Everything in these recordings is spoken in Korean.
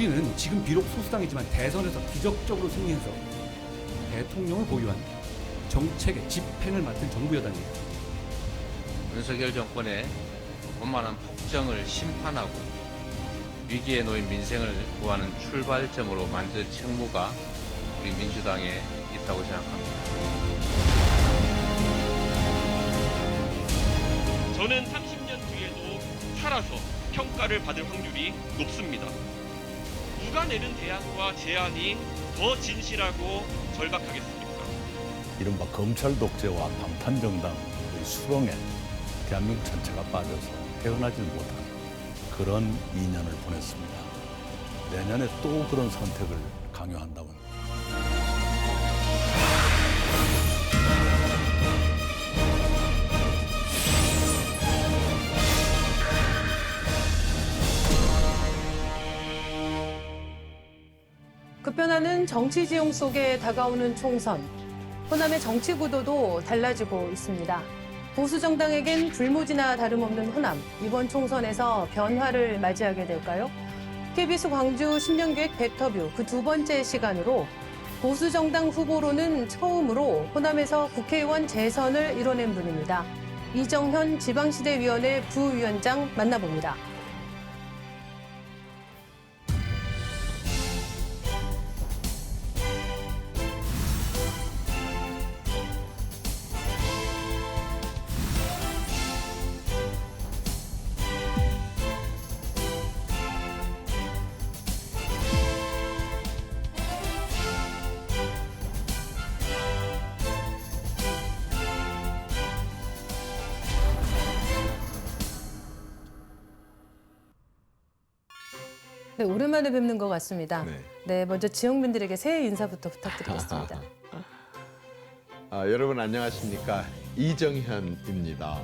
우리는 지금 비록 소수당이지만 대선에서 기적적으로 승리해서 대통령을 보유한 정책의 집행을 맡은 정부 여당이에요. 윤석열 정권의 원만한 폭정을 심판하고 위기에 놓인 민생을 구하는 출발점으로 만들 책무가 우리 민주당에 있다고 생각합니다. 저는 30년 뒤에도 살아서 평가를 받을 확률이 높습니다. 누가 내는 대안과 제안이 더 진실하고 절박하겠습니까? 이른바 검찰 독재와 방탄 정당의 수렁에 대한민국 전체가 빠져서 헤어나질 못한 그런 2년을 보냈습니다. 내년에 또 그런 선택을 강요한다면 급변하는 정치 지형 속에 다가오는 총선. 호남의 정치 구도도 달라지고 있습니다. 보수 정당에겐 불모지나 다름없는 호남. 이번 총선에서 변화를 맞이하게 될까요? KBS 광주 신년기획 배터뷰 그 두 번째 시간으로 보수 정당 후보로는 처음으로 호남에서 국회의원 재선을 이뤄낸 분입니다. 이정현 지방시대위원회 부위원장 만나봅니다. 네, 오랜만에 뵙는 것 같습니다. 네, 먼저 지역민들에게 새해 인사부터 부탁드리겠습니다. 여러분 안녕하십니까? 이정현입니다.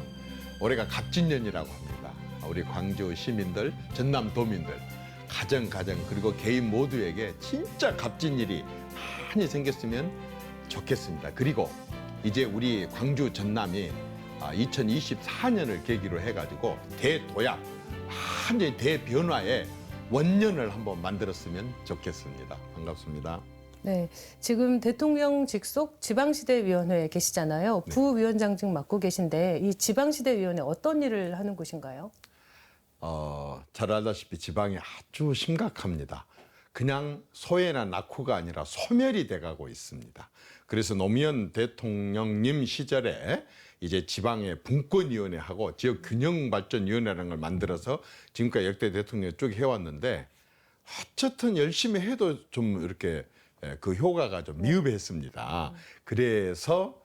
올해가 갑진년이라고 합니다. 우리 광주 시민들, 전남 도민들, 가정 그리고 개인 모두에게 진짜 값진 일이 많이 생겼으면 좋겠습니다. 그리고 이제 우리 광주 전남이 2024년을 계기로 해가지고 대도약, 완전히 대변화의 원년을 한번 만들었으면 좋겠습니다. 반갑습니다. 네, 지금 대통령 직속 지방시대위원회에 계시잖아요. 네. 부위원장직 맡고 계신데 이 지방시대위원회 어떤 일을 하는 곳인가요? 잘 알다시피 지방이 아주 심각합니다. 그냥 소외나 낙후가 아니라 소멸이 돼가고 있습니다. 그래서 노무현 대통령님 시절에 이제 지방의 분권위원회하고 지역균형발전위원회라는 걸 만들어서 지금까지 역대 대통령이 쭉 해왔는데 어쨌든 열심히 해도 좀 이렇게 그 효과가 좀 미흡했습니다. 그래서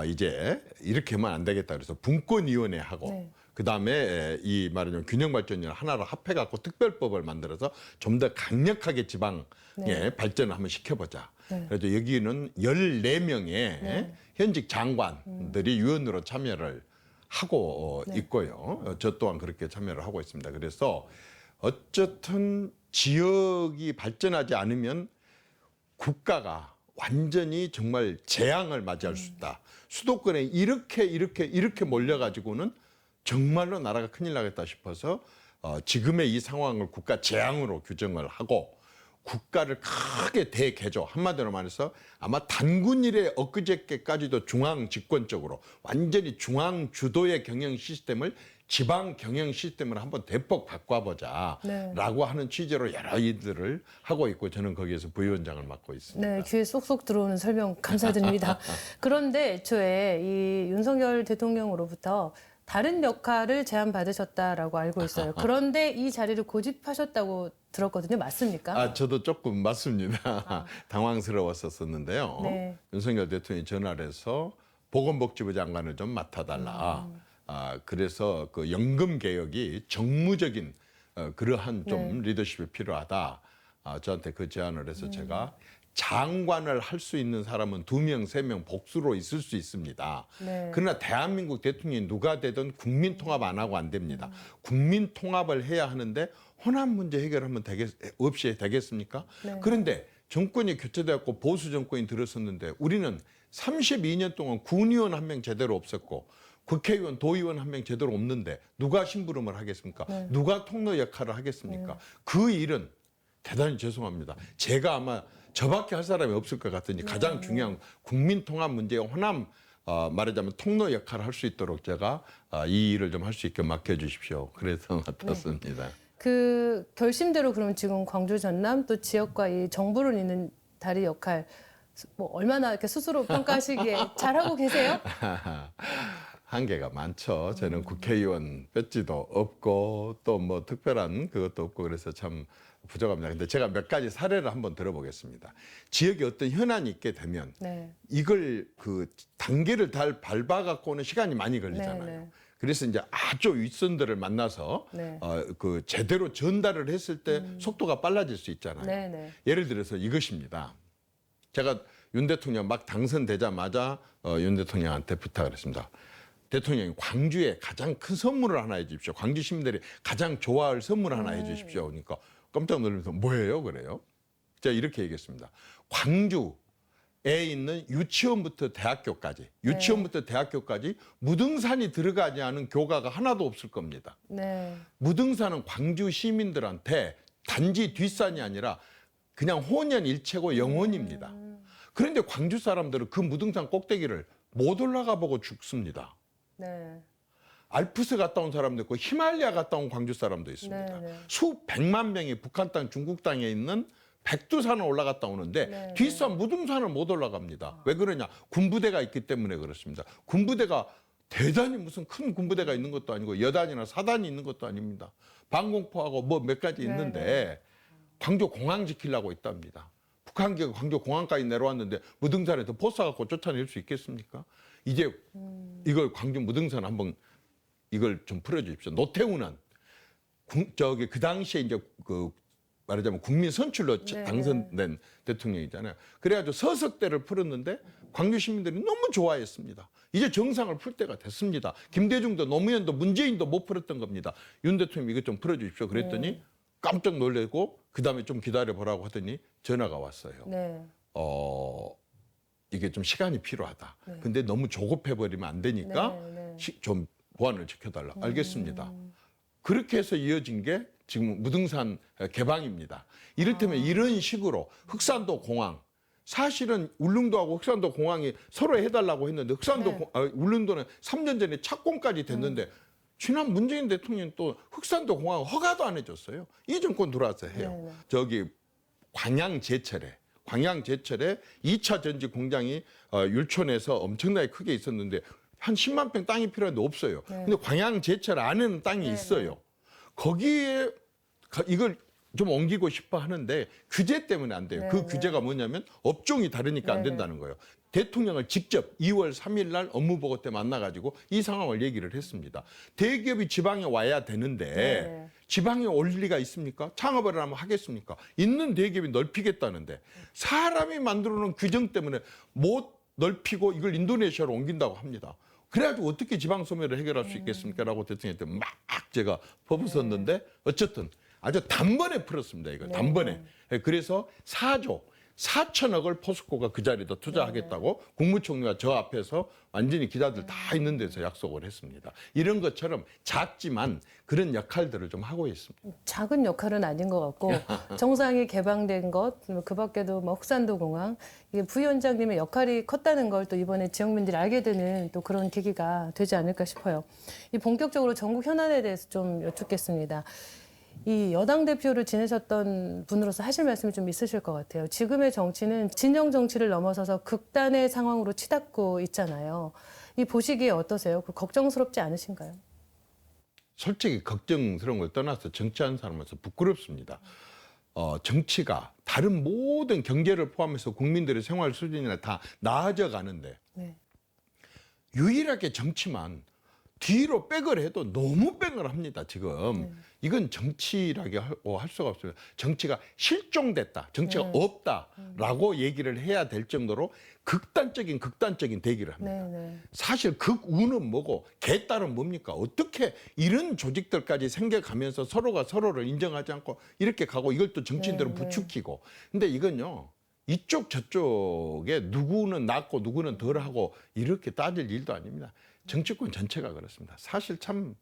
이제 이렇게 하면 안 되겠다 그래서 분권위원회하고 네. 그다음에 이 말하자면 균형발전위원회 하나로 합해갖고 특별법을 만들어서 좀 더 강력하게 지방의 네. 발전을 한번 시켜보자. 네. 그래서 여기는 14명의 현직 장관들이 위원으로 참여를 하고 네. 있고요. 저 또한 그렇게 참여를 하고 있습니다. 그래서 어쨌든 지역이 발전하지 않으면 국가가 완전히 정말 재앙을 맞이할 수 있다. 수도권에 이렇게 몰려가지고는 정말로 나라가 큰일 나겠다 싶어서 지금의 이 상황을 국가 재앙으로 규정을 하고 국가를 크게 대개조, 한마디로 말해서 아마 단군 이래 엊그저께까지도 중앙 집권적으로 완전히 중앙 주도의 경영 시스템을 지방 경영 시스템을 한번 대폭 바꿔보자 네. 라고 하는 취지로 여러 일들을 하고 있고 저는 거기에서 부위원장을 맡고 있습니다. 네, 귀에 쏙쏙 들어오는 설명 감사드립니다. 그런데 애초에 이 윤석열 대통령으로부터 다른 역할을 제안받으셨다라고 알고 있어요. 그런데 이 자리를 고집하셨다고 들었거든요. 맞습니까? 저도 조금 맞습니다. 당황스러웠었는데요. 네. 윤석열 대통령이 전화를 해서 보건복지부 장관을 좀 맡아달라. 그래서 그 연금 개혁이 정무적인 그러한 좀 리더십이 필요하다. 저한테 그 제안을 해서 제가 장관을 할 수 있는 사람은 2명, 3명 복수로 있을 수 있습니다. 네. 그러나 대한민국 대통령이 누가 되든 국민 통합 안 하고 안 됩니다. 국민 통합을 해야 하는데 호남 문제 해결하면 없이 되겠습니까? 네. 그런데 정권이 교체되었고 보수 정권이 들어섰는데 우리는 32년 동안 군의원 한 명 제대로 없었고 국회의원, 도의원 한 명 제대로 없는데 누가 심부름을 하겠습니까? 누가 통로 역할을 하겠습니까? 그 일은 대단히 죄송합니다. 제가 아마 저밖에 할 사람이 없을 것 같으니 가장 중요한 국민 통합 문제의 호남 말하자면 통로 역할을 할 수 있도록 제가 이 일을 좀 할 수 있게 맡겨주십시오. 그래서 맡았습니다. 그 결심대로 그럼 지금 광주 전남 또 지역과 이 정부를 잇는 다리 역할 뭐 얼마나 이렇게 스스로 평가하시기에 잘하고 계세요? 한계가 많죠. 저는 국회의원 배지도 없고 또 뭐 특별한 그것도 없고 그래서 참 부족합니다. 근데 제가 몇 가지 사례를 한번 들어보겠습니다. 지역에 어떤 현안이 있게 되면 네. 이걸 그 단계를 잘 밟아갖고는 시간이 많이 걸리잖아요. 네, 네. 그래서 이제 아주 윗선들을 만나서 네. 그 제대로 전달을 했을 때 속도가 빨라질 수 있잖아요. 네, 네. 예를 들어서 이것입니다. 제가 윤 대통령 막 당선되자마자 윤 대통령한테 부탁을 했습니다. 대통령이 광주에 가장 큰 선물을 하나 해주십시오. 광주 시민들이 가장 좋아할 선물 하나 해주십시오. 그러니까 깜짝 놀라면서 뭐예요? 그래요? 제가 이렇게 얘기했습니다. 광주에 있는 유치원부터 대학교까지 무등산이 들어가지 않은 교가가 하나도 없을 겁니다. 네. 무등산은 광주 시민들한테 단지 뒷산이 아니라 그냥 혼연일체고 영원입니다. 그런데 광주 사람들은 그 무등산 꼭대기를 못 올라가 보고 죽습니다. 네. 알프스 갔다 온 사람도 있고 히말라야 갔다 온 광주 사람도 있습니다. 네, 네. 수백만 명이 북한 땅, 중국 땅에 있는 백두산을 올라갔다 오는데 네, 뒷산 무등산을 못 올라갑니다. 왜 그러냐? 군부대가 있기 때문에 그렇습니다. 군부대가 대단히 무슨 큰 군부대가 있는 것도 아니고 여단이나 사단이 있는 것도 아닙니다. 방공포하고 뭐 몇 가지 있는데 네. 광주 공항 지키려고 있답니다. 북한기가 광주 공항까지 내려왔는데 무등산에서 포싸갖고 쫓아낼 수 있겠습니까? 이제 이걸 광주 무등산 한번 이걸 좀 풀어주십시오. 노태우는 저기 그 당시에 이제 그 말하자면 국민 선출로 네. 당선된 대통령이잖아요. 그래가지고 서석대를 풀었는데 광주 시민들이 너무 좋아했습니다. 이제 정상을 풀 때가 됐습니다. 김대중도 노무현도 문재인도 못 풀었던 겁니다. 윤 대통령 이것 좀 풀어주십시오. 그랬더니 깜짝 놀래고 그다음에 좀 기다려보라고 하더니 전화가 왔어요. 네. 이게 좀 시간이 필요하다. 네. 근데 너무 조급해버리면 안 되니까 네, 네. 좀 보안을 지켜달라. 알겠습니다. 그렇게 해서 이어진 게 지금 무등산 개방입니다. 이를테면 이런 식으로 흑산도 공항, 사실은 울릉도하고 흑산도 공항이 서로 해달라고 했는데 네. 울릉도는 3년 전에 착공까지 됐는데 지난 문재인 대통령이 또 흑산도 공항 허가도 안 해줬어요. 이 정권 들어와서 해요. 네. 저기 광양제철에 2차 전지 공장이 율촌에서 엄청나게 크게 있었는데 한 10만 평 땅이 필요한데 없어요. 네. 근데 광양제철 안에는 땅이 네, 있어요. 거기에 이걸 좀 옮기고 싶어 하는데 규제 때문에 안 돼요. 네, 그 네. 규제가 뭐냐면 업종이 다르니까 안 네, 된다는 거예요. 대통령을 직접 2월 3일 날 업무보고 때 만나가지고 이 상황을 얘기를 했습니다. 대기업이 지방에 와야 되는데 네. 지방에 올 리가 있습니까? 창업을 하면 하겠습니까? 있는 대기업이 넓히겠다는데 사람이 만들어놓은 규정 때문에 못 넓히고 이걸 인도네시아로 옮긴다고 합니다. 그래가지고 어떻게 지방 소멸을 해결할 수 있겠습니까? 라고 대통령한테 막 제가 퍼붓었는데 어쨌든 아주 단번에 풀었습니다. 이걸 단번에. 그래서 4조 4천억을 포스코가 그 자리에다 투자하겠다고 국무총리가 저 앞에서 완전히 기자들 다 있는 데서 약속을 했습니다. 이런 것처럼 작지만 그런 역할들을 좀 하고 있습니다. 작은 역할은 아닌 것 같고 정상이 개방된 것, 그 밖에도 뭐 흑산도 공항, 이게 부위원장님의 역할이 컸다는 걸 또 이번에 지역민들이 알게 되는 또 그런 계기가 되지 않을까 싶어요. 이 본격적으로 전국 현안에 대해서 좀 여쭙겠습니다. 이 여당 대표를 지내셨던 분으로서 하실 말씀이 좀 있으실 것 같아요. 지금의 정치는 진영 정치를 넘어서서 극단의 상황으로 치닫고 있잖아요. 이 보시기에 어떠세요? 걱정스럽지 않으신가요? 솔직히 걱정스러운 걸 떠나서 정치하는 사람으로서 부끄럽습니다. 정치가 다른 모든 경제를 포함해서 국민들의 생활 수준이나 다 나아져 가는데 네. 유일하게 정치만 뒤로 백을 해도 너무 백을 합니다, 지금. 이건 정치라고 할 수가 없어요. 정치가 실종됐다, 정치가 없다라고 얘기를 해야 될 정도로 극단적인 대기를 합니다. 네. 사실 극우는 뭐고 개딸은 뭡니까? 어떻게 이런 조직들까지 생겨가면서 서로가 서로를 인정하지 않고 이렇게 가고 이걸 또 정치인들은 부추기고. 근데 이건요. 이쪽 저쪽에 누구는 낫고 누구는 덜하고 이렇게 따질 일도 아닙니다. 정치권 전체가 그렇습니다. 사실 참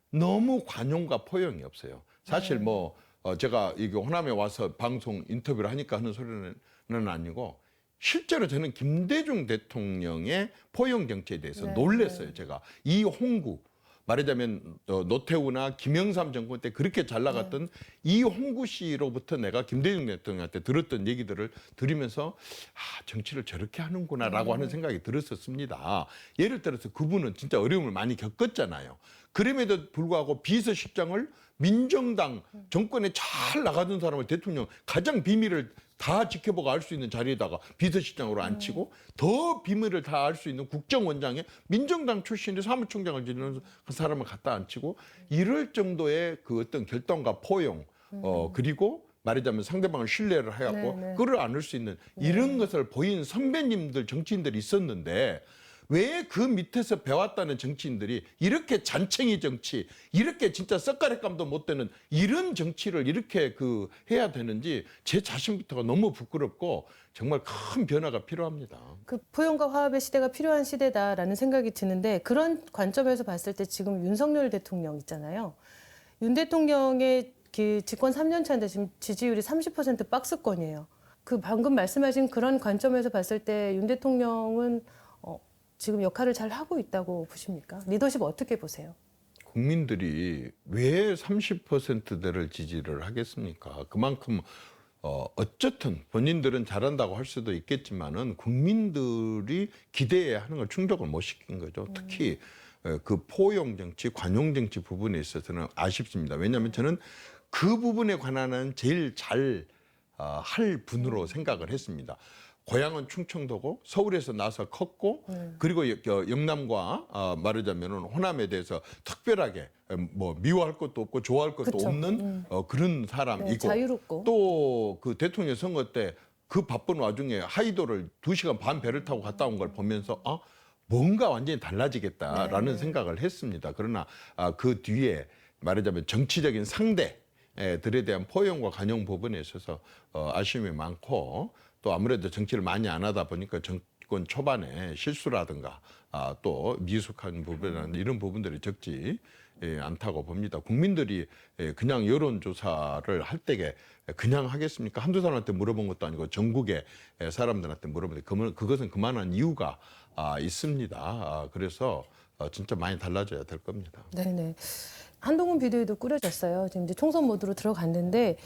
너무 관용과 포용이 없어요. 사실 뭐 제가 이게 호남에 와서 방송 인터뷰를 하니까 하는 소리는 아니고 실제로 저는 김대중 대통령의 포용 정치에 대해서 네, 놀랐어요. 제가 이 홍구 말하자면 노태우나 김영삼 정권 때 그렇게 잘 나갔던 이 홍구 씨로부터 내가 김대중 대통령한테 들었던 얘기들을 들으면서 정치를 저렇게 하는구나라고 하는 생각이 들었었습니다. 예를 들어서 그분은 진짜 어려움을 많이 겪었잖아요. 그럼에도 불구하고 비서실장을 민정당 정권에 잘 나가던 사람을 대통령 가장 비밀을 다 지켜보고 알 수 있는 자리에다가 비서실장으로 앉히고 더 비밀을 다 알 수 있는 국정원장에 민정당 출신의 사무총장을 지내는 그 사람을 갖다 앉히고 이럴 정도의 그 어떤 결단과 포용 그리고 말하자면 상대방을 신뢰를 해갖고 끌어안을 수 있는 이런 것을 보인 선배님들 정치인들이 있었는데 왜 그 밑에서 배웠다는 정치인들이 이렇게 잔챙이 정치, 이렇게 진짜 썩가래감도 못 되는 이런 정치를 이렇게 해야 되는지 제 자신부터가 너무 부끄럽고 정말 큰 변화가 필요합니다. 그 포용과 화합의 시대가 필요한 시대다라는 생각이 드는데 그런 관점에서 봤을 때 지금 윤석열 대통령 있잖아요. 윤 대통령의 그 집권 3년 차인데 지금 지지율이 30% 박스권이에요. 그 방금 말씀하신 그런 관점에서 봤을 때 윤 대통령은 지금 역할을 잘 하고 있다고 보십니까? 리더십 어떻게 보세요? 국민들이 왜 30%대를 지지를 하겠습니까? 그만큼 어쨌든 본인들은 잘한다고 할 수도 있겠지만은 국민들이 기대해야 하는 걸 충족을 못 시킨 거죠. 특히 그 포용 정치, 관용 정치 부분에 있어서는 아쉽습니다. 왜냐하면 저는 그 부분에 관한은 제일 잘 할 분으로 생각을 했습니다. 고향은 충청도고 서울에서 나서 컸고 그리고 영남과 말하자면 호남에 대해서 특별하게 뭐 미워할 것도 없고 좋아할 것도 그쵸. 없는 그런 사람이고 자유롭고 또 그 대통령 선거 때 그 바쁜 와중에 하이도를 2시간 반 배를 타고 갔다 온 걸 보면서 뭔가 완전히 달라지겠다라는 생각을 했습니다. 그러나 그 뒤에 말하자면 정치적인 상대들에 대한 포용과 관용 부분에 있어서 아쉬움이 많고 또 아무래도 정치를 많이 안 하다 보니까 정권 초반에 실수라든가 또 미숙한 부분이나 이런 부분들이 적지 않다고 봅니다. 국민들이 그냥 여론조사를 할 때에 그냥 하겠습니까? 한두 사람한테 물어본 것도 아니고 전국의 사람들한테 물어보는데 그것은 그만한 이유가 있습니다. 그래서 진짜 많이 달라져야 될 겁니다. 네네. 한동훈 비대위도 꾸려졌어요. 지금 이제 총선 모드로 들어갔는데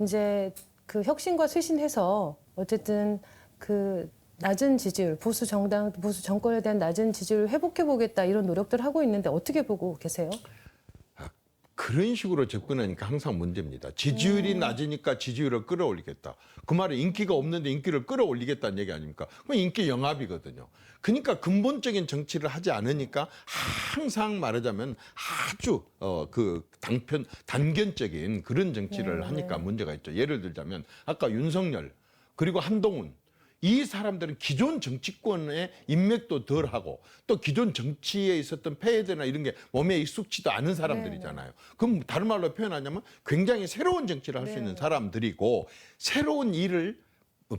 이제 그 혁신과 쇄신해서 어쨌든 그 낮은 지지율, 보수 정당, 보수 정권에 대한 낮은 지지율을 회복해 보겠다 이런 노력들 하고 있는데 어떻게 보고 계세요? 그런 식으로 접근하니까 항상 문제입니다. 지지율이 낮으니까 지지율을 끌어올리겠다. 그 말은 인기가 없는데 인기를 끌어올리겠다는 얘기 아닙니까? 그럼 인기 영합이거든요. 그러니까 근본적인 정치를 하지 않으니까 항상 말하자면 아주 그 단견적인 그런 정치를 하니까 문제가 있죠. 예를 들자면 아까 윤석열 그리고 한동훈 이 사람들은 기존 정치권의 인맥도 덜하고 또 기존 정치에 있었던 폐해제나 이런 게 몸에 익숙지도 않은 사람들이잖아요. 그럼 다른 말로 표현하자면 굉장히 새로운 정치를 할 수 있는 사람들이고 새로운 일을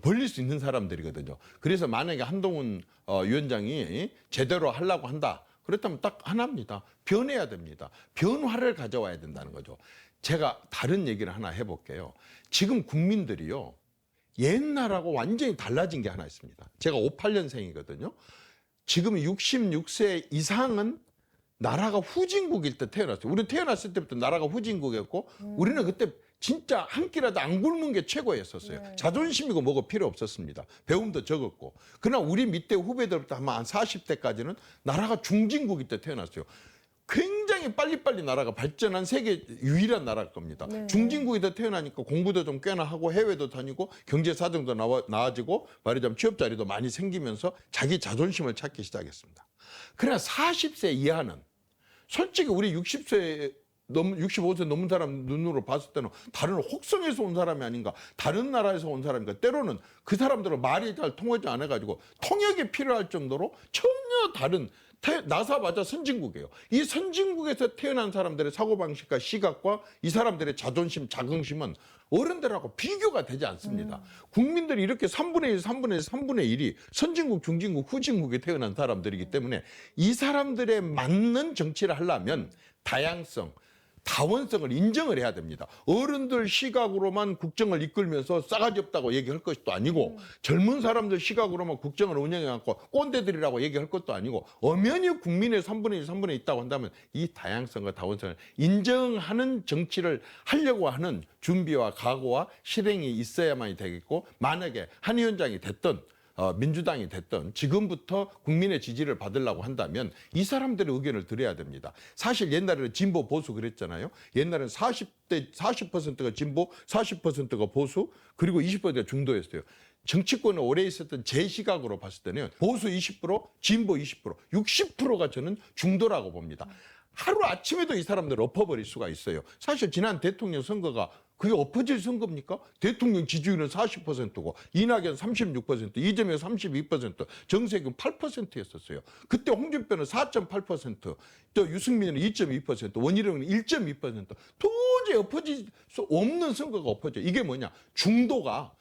벌릴 수 있는 사람들이거든요. 그래서 만약에 한동훈 위원장이 제대로 하려고 한다. 그렇다면 딱 하나입니다. 변해야 됩니다. 변화를 가져와야 된다는 거죠. 제가 다른 얘기를 하나 해볼게요. 지금 국민들이요. 옛날하고 완전히 달라진 게 하나 있습니다. 제가 58년생이거든요. 지금 66세 이상은 나라가 후진국일 때 태어났어요. 우리 태어났을 때부터 나라가 후진국이었고 우리는 그때 진짜 한 끼라도 안 굶는 게 최고였었어요. 자존심이고 뭐고 필요 없었습니다. 배움도 적었고. 그러나 우리 밑에 후배들부터 한 40대까지는 나라가 중진국일 때 태어났어요. 굉장히 빨리빨리 나라가 발전한 세계 유일한 나라일 겁니다. 중진국에서 태어나니까 공부도 좀 꽤나 하고 해외도 다니고 경제 사정도 나아지고 말하자면 취업 자리도 많이 생기면서 자기 자존심을 찾기 시작했습니다. 그러나 40세 이하는 솔직히 우리 65세 넘은 사람 눈으로 봤을 때는 다른 혹성에서 온 사람이 아닌가 다른 나라에서 온 사람인가 때로는 그 사람들은 말이 잘 통하지 않아가지고 통역이 필요할 정도로 전혀 다른 나사마자 선진국이에요. 이 선진국에서 태어난 사람들의 사고방식과 시각과 이 사람들의 자존심, 자긍심은 어른들하고 비교가 되지 않습니다. 국민들이 이렇게 3분의 1, 3분의 1, 3분의 1이 선진국, 중진국, 후진국에 태어난 사람들이기 때문에 이 사람들에 맞는 정치를 하려면 다양성, 다원성을 인정을 해야 됩니다. 어른들 시각으로만 국정을 이끌면서 싸가지 없다고 얘기할 것도 아니고 젊은 사람들 시각으로만 국정을 운영해갖고 꼰대들이라고 얘기할 것도 아니고 엄연히 국민의 3분의 1, 3분의 1 있다고 한다면 이 다양성과 다원성을 인정하는 정치를 하려고 하는 준비와 각오와 실행이 있어야만이 되겠고, 만약에 한 위원장이 됐든 민주당이 됐든 지금부터 국민의 지지를 받으려고 한다면 이 사람들의 의견을 들어야 됩니다. 사실 옛날에는 진보 보수 그랬잖아요. 옛날에는 40%가 진보, 40%가 보수, 그리고 20%가 중도였어요. 정치권에 오래 있었던 제 시각으로 봤을 때는 보수 20%, 진보 20%, 60%가 저는 중도라고 봅니다. 하루 아침에도 이 사람들을 엎어버릴 수가 있어요. 사실 지난 대통령 선거가 그게 엎어질 선거입니까? 대통령 지지율은 40%고 이낙연 36%, 이재명 32%, 정세균 8%였었어요. 그때 홍준표는 4.8%, 또 유승민은 2.2%, 원희룡은 1.2%. 도저히 엎어질 수 없는 선거가 엎어져. 이게 뭐냐? 중도가요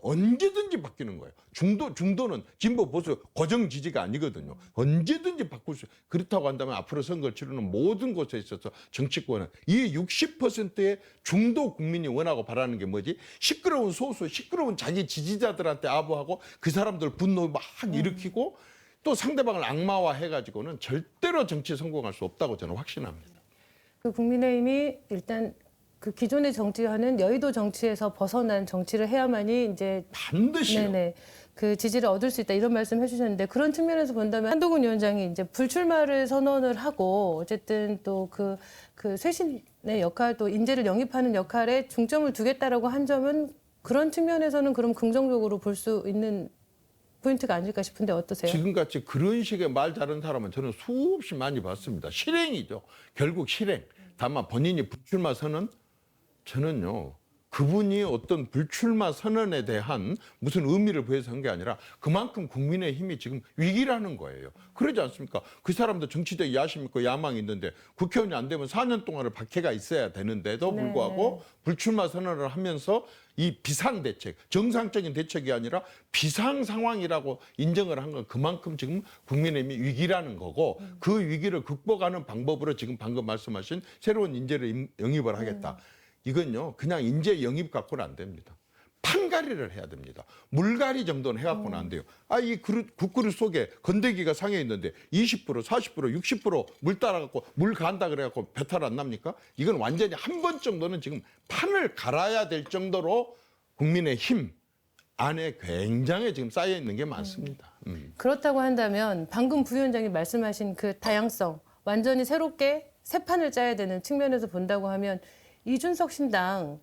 언제든지 바뀌는 거예요. 중도는 진보 보수 고정 지지가 아니거든요. 언제든지 바꿀 수. 그렇다고 한다면 앞으로 선거를 치르는 모든 곳에 있어서 정치권은 이 60%의 중도 국민이 원하고 바라는 게 뭐지? 시끄러운 소수, 시끄러운 자기 지지자들한테 아부하고 그 사람들 분노 막 일으키고 또 상대방을 악마화해가지고는 절대로 정치 성공할 수 없다고 저는 확신합니다. 그 국민의힘이 일단 그 기존의 정치와는 여의도 정치에서 벗어난 정치를 해야만이 이제 반드시요. 네네 그 지지를 얻을 수 있다 이런 말씀 해주셨는데, 그런 측면에서 본다면 한동훈 위원장이 이제 불출마를 선언을 하고 어쨌든 또 그 쇄신의 역할, 또 인재를 영입하는 역할에 중점을 두겠다라고 한 점은 그런 측면에서는 그럼 긍정적으로 볼 수 있는 포인트가 아닐까 싶은데 어떠세요? 지금같이 그런 식의 말 잘하는 사람은 저는 수없이 많이 봤습니다. 실행이죠. 결국 실행. 다만 본인이 불출마 선언, 저는요, 그분이 어떤 불출마 선언에 대한 무슨 의미를 부여서 한 게 아니라 그만큼 국민의힘이 지금 위기라는 거예요. 그러지 않습니까? 그 사람도 정치적 야심 있고 야망이 있는데 국회의원이 안 되면 4년 동안을 박해가 있어야 되는데도 불구하고 불출마 선언을 하면서 이 비상대책, 정상적인 대책이 아니라 비상 상황이라고 인정을 한 건 그만큼 지금 국민의힘이 위기라는 거고, 그 위기를 극복하는 방법으로 지금 방금 말씀하신 새로운 인재를 영입을 하겠다. 이건요, 그냥 인재 영입 갖고는 안 됩니다. 판가리를 해야 됩니다. 물갈이 정도는 해갖고는 안 돼요. 이 국그릇 속에 건더기가 상해 있는데 20%, 40%, 60% 따라갖고 물 간다 그래갖고 배탈 안 납니까? 이건 완전히 한 번 정도는 지금 판을 갈아야 될 정도로 국민의힘 안에 굉장히 지금 쌓여 있는 게 많습니다. 그렇다고 한다면 방금 부위원장이 말씀하신 그 다양성, 완전히 새롭게 새 판을 짜야 되는 측면에서 본다고 하면 이준석 신당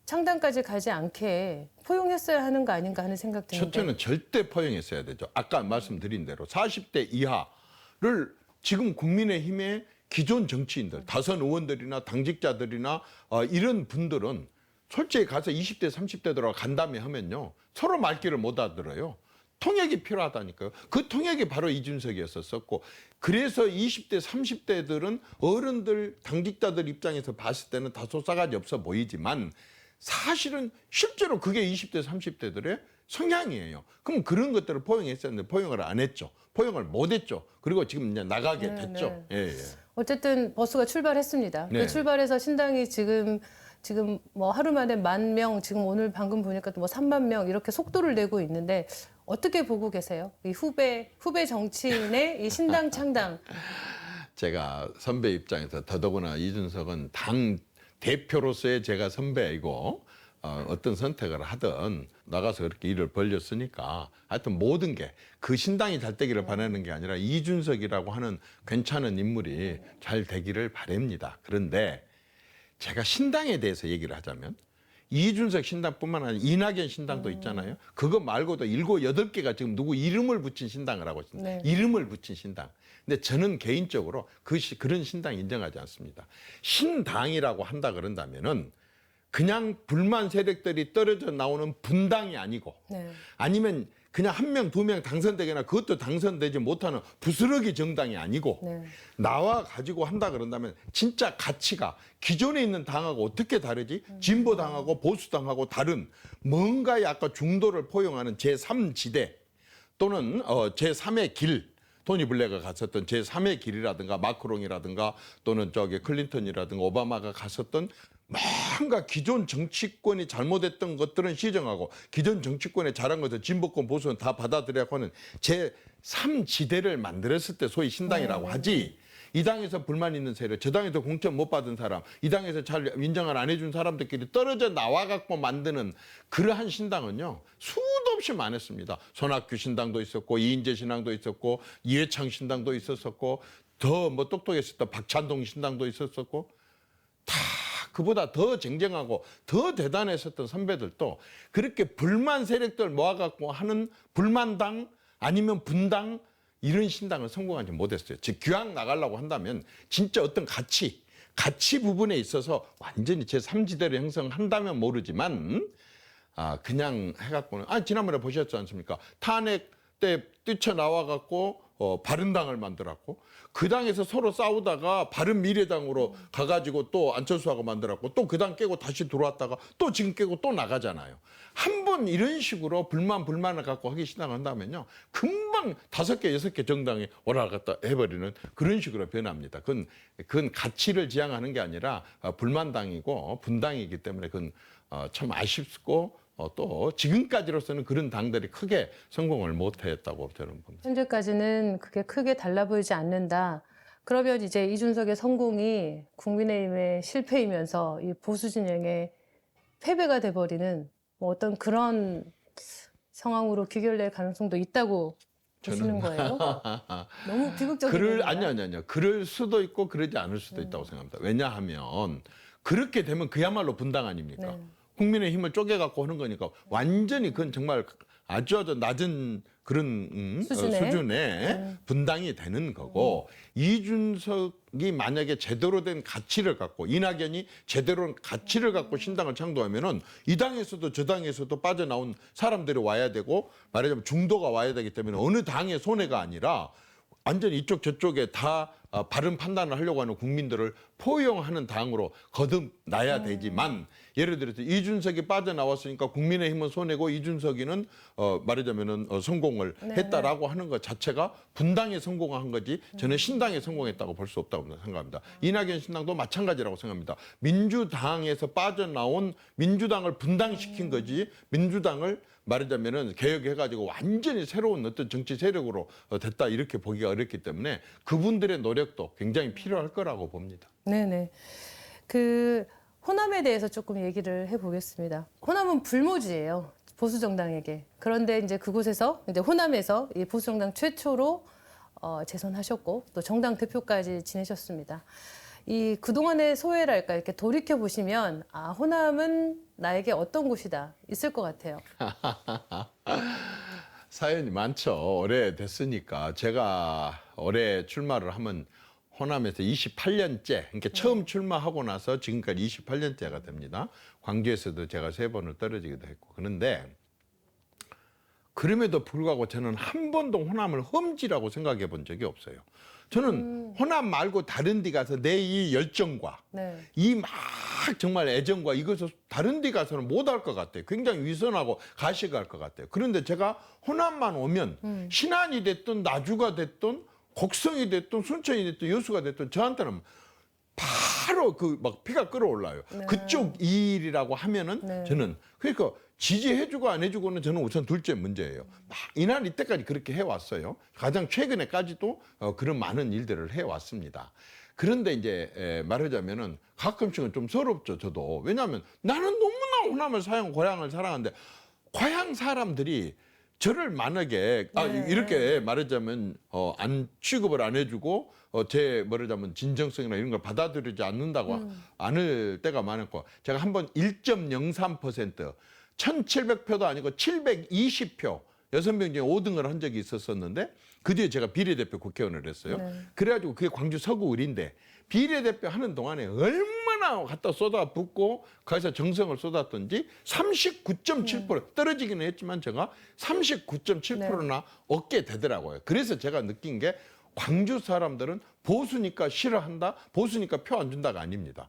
창당까지 가지 않게 포용했어야 하는 거 아닌가 하는 생각 드는데. 첫째는 절대 포용했어야 되죠. 아까 말씀드린 대로 40대 이하를 지금 국민의힘의 기존 정치인들, 다선 의원들이나 당직자들이나 이런 분들은 솔직히 가서 20대, 30대들하고 간담회 하면요, 서로 말귀를 못 알아들어요. 통역이 필요하다니까요. 그 통역이 바로 이준석이었었고, 그래서 20대, 30대들은 어른들, 당직자들 입장에서 봤을 때는 다소 싸가지 없어 보이지만 사실은 실제로 그게 20대, 30대들의 성향이에요. 그럼 그런 것들을 포용했었는데 포용을 안 했죠. 포용을 못 했죠. 그리고 지금 이제 나가게 됐죠. 예. 어쨌든 버스가 출발했습니다. 네. 그 출발해서 신당이 지금 뭐 하루 만에 10,000명, 지금 오늘 방금 보니까 또 뭐 30,000명 이렇게 속도를 내고 있는데 어떻게 보고 계세요? 이 후배 정치인의 이 신당 창당. 제가 선배 입장에서 더더구나 이준석은 당 대표로서의 제가 선배이고 어떤 선택을 하든 나가서 그렇게 일을 벌렸으니까 하여튼 모든 게 그 신당이 잘 되기를 바라는 게 아니라 이준석이라고 하는 괜찮은 인물이 잘 되기를 바랍니다. 그런데 제가 신당에 대해서 얘기를 하자면 이준석 신당뿐만 아니라 이낙연 신당도 있잖아요. 그거 말고도 7, 8개가 지금 누구 이름을 붙인 신당을 하고 있습니다. 네. 이름을 붙인 신당. 근데 저는 개인적으로 그런 신당 인정하지 않습니다. 신당이라고 한다 그런다면은 그냥 불만 세력들이 떨어져 나오는 분당이 아니고 네. 아니면 그냥 1명, 2명 당선되거나 그것도 당선되지 못하는 부스러기 정당이 아니고 네. 나와 가지고 한다 그런다면 진짜 가치가 기존에 있는 당하고 어떻게 다르지? 진보당하고 보수당하고 다른 뭔가의 아까 중도를 포용하는 제3지대 또는 제3의 길 토니 블레어가 갔었던 제3의 길이라든가 마크롱이라든가 또는 저기 클린턴이라든가 오바마가 갔었던 뭔가 기존 정치권이 잘못했던 것들은 시정하고 기존 정치권에 잘한 것을 진보권 보수는 다 받아들여야 하는 제3지대를 만들었을 때 소위 신당이라고 하지. 이 당에서 불만 있는 세력, 저 당에서 공천 못 받은 사람, 이 당에서 잘 인정을 안 해준 사람들끼리 떨어져 나와갖고 만드는 그러한 신당은요, 수도 없이 많았습니다. 손학규 신당도 있었고, 이인재 신당도 있었고, 이회창 신당도 있었었고, 더 뭐 똑똑했었던 박찬동 신당도 있었었고, 다 그보다 더 쟁쟁하고 더 대단했었던 선배들도 그렇게 불만 세력들 모아갖고 하는 불만당 아니면 분당 이런 신당을 성공하지 못했어요. 즉 귀양 나가려고 한다면 진짜 어떤 가치 부분에 있어서 완전히 제3지대를 형성한다면 모르지만 그냥 해갖고는 지난번에 보셨지 않습니까? 탄핵 때 뛰쳐나와갖고 바른당을 만들었고 그 당에서 서로 싸우다가 바른미래당으로 가가지고 또 안철수하고 만들었고 또 그 당 깨고 다시 들어왔다가 또 지금 깨고 또 나가잖아요. 한 번 이런 식으로 불만을 갖고 하기 시작한다면요. 금방 5개, 6개 정당이 올라갔다 해버리는 그런 식으로 변합니다. 그건 가치를 지향하는 게 아니라 불만당이고 분당이기 때문에 그건 참 아쉽고 또 지금까지로서는 그런 당들이 크게 성공을 못했다고 저는 봅니다. 현재까지는 그게 크게 달라 보이지 않는다. 그러면 이제 이준석의 성공이 국민의힘의 실패이면서 이 보수 진영의 패배가 돼버리는 뭐 어떤 그런 상황으로 귀결될 가능성도 있다고 보시는 거예요? 너무 비극적이네요. 아니요. 그럴 수도 있고 그러지 않을 수도 있다고 생각합니다. 왜냐하면 그렇게 되면 그야말로 분당 아닙니까? 네. 국민의힘을 쪼개갖고 하는 거니까 완전히 그건 정말 아주 낮은 그런 수준의 분당이 되는 거고 이준석이 만약에 제대로 된 가치를 갖고 이낙연이 제대로 된 가치를 갖고 신당을 창도하면은 이 당에서도 저 당에서도 빠져나온 사람들이 와야 되고 말하자면 중도가 와야 되기 때문에 어느 당의 손해가 아니라 완전히 이쪽 저쪽에 다 바른 판단을 하려고 하는 국민들을 포용하는 당으로 거듭나야 되지만 예를 들어서 이준석이 빠져나왔으니까 국민의힘은 손해고 이준석이는 말하자면은 성공을 했다라고 하는 것 자체가 분당에 성공한 거지 저는 신당에 성공했다고 볼 수 없다고 생각합니다. 이낙연 신당도 마찬가지라고 생각합니다. 민주당에서 빠져나온 민주당을 분당시킨 거지 민주당을 말하자면은 개혁해가지고 완전히 새로운 어떤 정치 세력으로 됐다 이렇게 보기가 어렵기 때문에 그분들의 노력도 굉장히 필요할 거라고 봅니다. 네네. 그 호남에 대해서 조금 얘기를 해보겠습니다. 호남은 불모지예요. 보수 정당에게. 그런데 이제 그곳에서 이제 호남에서 이 보수 정당 최초로 재선하셨고 또 정당 대표까지 지내셨습니다. 이 그동안의 소회랄까 이렇게 돌이켜 보시면 호남은 나에게 어떤 곳이다 있을 것 같아요. 사연이 많죠. 오래됐으니까 제가 올해 출마를 하면 호남에서 28년째, 그러니까 처음 출마하고 나서 지금까지 28년째가 됩니다. 광주에서도 제가 3번을 떨어지기도 했고. 그런데 그럼에도 불구하고 저는 한 번도 호남을 험지라고 생각해 본 적이 없어요. 저는 호남 말고 다른 데 가서 내 이 열정과 이 막 정말 애정과 이것을 다른 데 가서는 못 할 것 같아요. 굉장히 위선하고 가식할 것 같아요. 그런데 제가 호남만 오면 신안이 됐든 나주가 됐든 곡성이 됐든 순천이 됐든 여수가 됐든 저한테는 바로 그 막 피가 끓어올라요. 그쪽 일이라고 하면은 저는 그러니까 지지해주고 안 해주고는 저는 우선 둘째 문제예요. 이날 이때까지 그렇게 해왔어요. 가장 최근에까지도 그런 많은 일들을 해왔습니다. 그런데 이제 말하자면은 가끔씩은 좀 서럽죠, 저도. 왜냐하면 나는 너무나 호남을 고향을 사랑하는데 고향 사람들이 저를 만약에 이렇게 말하자면 안 취급을 안 해주고 제 말하자면 진정성이나 이런 걸 받아들이지 않는다고 않을 때가 많았고 제가 한번 1.03% 1700표도 아니고 720표 6명 중에 5등을 한 적이 있었었는데 그 뒤에 제가 비례대표 국회의원을 했어요. 그래가지고 그게 광주 서구을인데 비례대표 하는 동안에 얼마나 갖다 쏟아붓고 거기서 정성을 쏟았던지 39.7% 떨어지기는 했지만 제가 39.7%나 얻게 되더라고요. 그래서 제가 느낀 게 광주 사람들은 보수니까 싫어한다, 보수니까 표 안 준다가 아닙니다.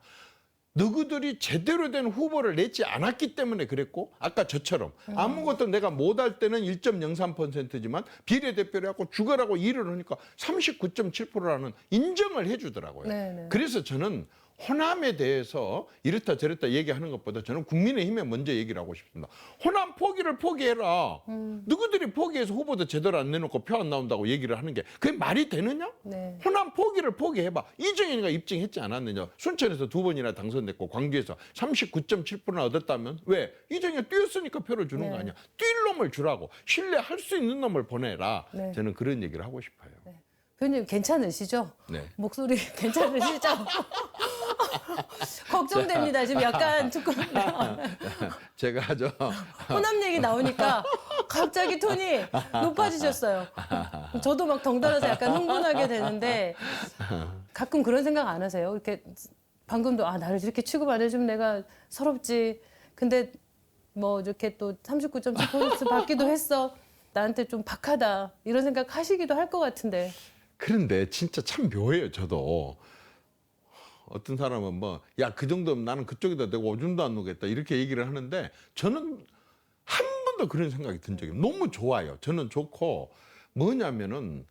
너희들이 제대로 된 후보를 내지 않았기 때문에 그랬고 아까 저처럼 아무것도 내가 못할 때는 1.03%지만 비례대표를 하고 죽어라고 일을 하니까 39.7%라는 인정을 해주더라고요. 네네. 그래서 저는 호남에 대해서 이렇다 저렇다 얘기하는 것보다 저는 국민의힘에 먼저 얘기를 하고 싶습니다. 호남 포기를 포기해라. 누구들이 포기해서 후보도 제대로 안 내놓고 표 안 나온다고 얘기를 하는 게 그게 말이 되느냐? 네. 호남 포기를 포기해봐. 이정현이가 입증했지 않았느냐? 순천에서 2번이나 당선됐고 광주에서 39.7%나 얻었다면 왜? 이정현 뛰었으니까 표를 주는 네. 거 아니야. 뛸 놈을 주라고. 신뢰할 수 있는 놈을 보내라. 네. 저는 그런 얘기를 하고 싶어요. 교수님 괜찮으시죠? 네. 목소리 괜찮으시죠? 걱정됩니다. 지금 약간 조금 제가 호남 얘기 나오니까 갑자기 톤이 높아지셨어요. 저도 막 덩달아서 약간 흥분하게 되는데 가끔 그런 생각 안 하세요? 이렇게 방금도 나를 이렇게 취급 안 해주면 내가 서럽지. 근데 뭐 이렇게 또 39.7% 받기도 했어. 나한테 좀 박하다. 이런 생각 하시기도 할 것 같은데. 그런데 진짜 참 묘해요. 저도 어떤 사람은 뭐 야 그 정도면 나는 그쪽에다 내가 오줌도 안 누겠다 이렇게 얘기를 하는데 저는 한 번도 그런 생각이 든 적이 너무 좋아요. 저는 좋고 뭐냐면은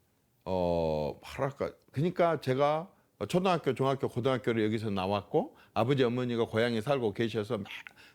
뭐랄까 그러니까 제가 초등학교, 중학교, 고등학교를 여기서 나왔고 아버지 어머니가 고향에 살고 계셔서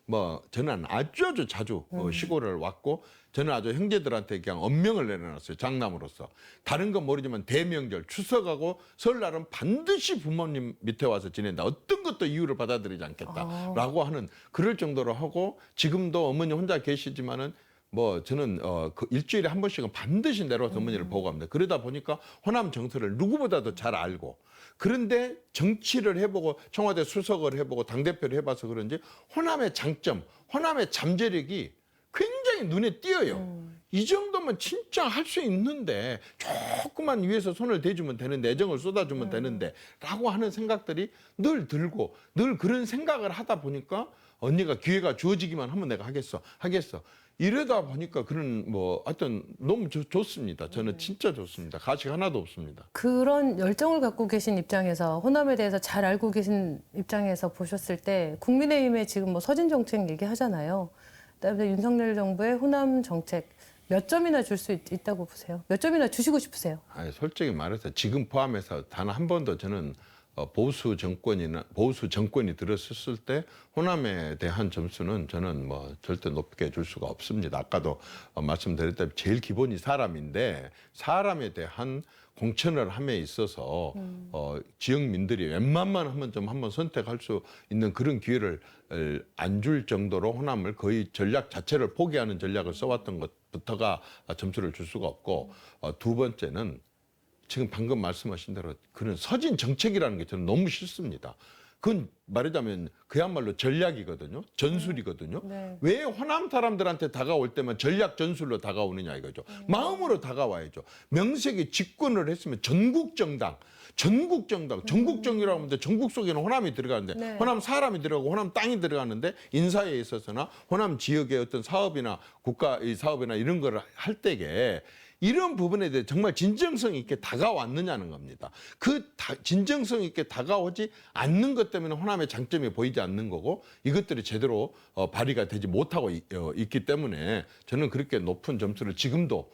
뭐 저는 아주 자주 시골을 왔고 저는 아주 형제들한테 그냥 언명을 내려놨어요. 장남으로서. 다른 건 모르지만 대명절, 추석하고 설날은 반드시 부모님 밑에 와서 지낸다. 어떤 것도 이유를 받아들이지 않겠다라고 하는 그럴 정도로 하고 지금도 어머니 혼자 계시지만은 뭐 저는 그 일주일에 한 번씩은 반드시 내려와서 어머니를 보고 갑니다. 그러다 보니까 호남 정서를 누구보다도 잘 알고 그런데 정치를 해보고 청와대 수석을 해보고 당대표를 해봐서 그런지 호남의 장점, 호남의 잠재력이 굉장히 눈에 띄어요. 이 정도면 진짜 할 수 있는데 조금만 위에서 손을 대주면 되는데 애정을 쏟아주면 되는데 라고 하는 생각들이 늘 들고 늘 그런 생각을 하다 보니까 언니가 기회가 주어지기만 하면 내가 하겠어. 이러다 보니까 그런 뭐 하여튼 너무 좋습니다. 저는 진짜 좋습니다. 가식 하나도 없습니다. 그런 열정을 갖고 계신 입장에서 호남에 대해서 잘 알고 계신 입장에서 보셨을 때 국민의힘에 지금 뭐 서진 정책 얘기하잖아요. 그다음에 윤석열 정부의 호남 정책 몇 점이나 줄 수 있다고 보세요? 몇 점이나 주시고 싶으세요? 아니, 솔직히 말해서 지금 포함해서 단 한 번도 저는 보수 정권이 들었을 때 호남에 대한 점수는 저는 뭐 절대 높게 줄 수가 없습니다. 아까도 말씀드렸다시피 제일 기본이 사람인데 사람에 대한 공천을 함에 있어서 지역민들이 웬만만 하면 좀 한번 선택할 수 있는 그런 기회를 안 줄 정도로 호남을 거의 전략 자체를 포기하는 전략을 써왔던 것부터가 점수를 줄 수가 없고 두 번째는 지금 방금 말씀하신 대로 그런 서진 정책이라는 게 저는 너무 싫습니다. 그건 말하자면 그야말로 전략이거든요. 전술이거든요. 네. 왜 호남 사람들한테 다가올 때만 전략 전술로 다가오느냐 이거죠. 마음으로 다가와야죠. 명색이 집권을 했으면 전국 정당이라고 하면 전국 속에는 호남이 들어가는데 네. 호남 사람이 들어가고 호남 땅이 들어가는데 인사에 있어서나 호남 지역의 어떤 사업이나 국가의 사업이나 이런 거를 할 때에 이런 부분에 대해 정말 진정성 있게 다가왔느냐는 겁니다. 진정성 있게 다가오지 않는 것 때문에 호남의 장점이 보이지 않는 거고 이것들이 제대로 발휘가 되지 못하고 있기 때문에 저는 그렇게 높은 점수를 지금도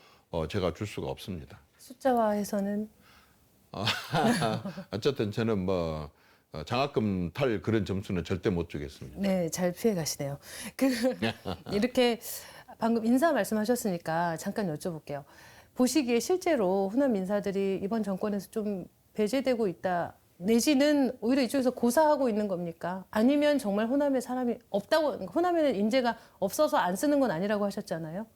제가 줄 수가 없습니다. 숫자화해서는 어쨌든 저는 뭐 장학금 탈 그런 점수는 절대 못 주겠습니다. 네, 잘 피해 가시네요. 이렇게 방금 인사 말씀하셨으니까 잠깐 여쭤볼게요. 보시기에 실제로 호남 인사들이 이번 정권에서 좀 배제되고 있다. 내지는 오히려 이쪽에서 고사하고 있는 겁니까? 아니면 정말 호남에 사람이 없다고, 호남에는 인재가 없어서 안 쓰는 건 아니라고 하셨잖아요.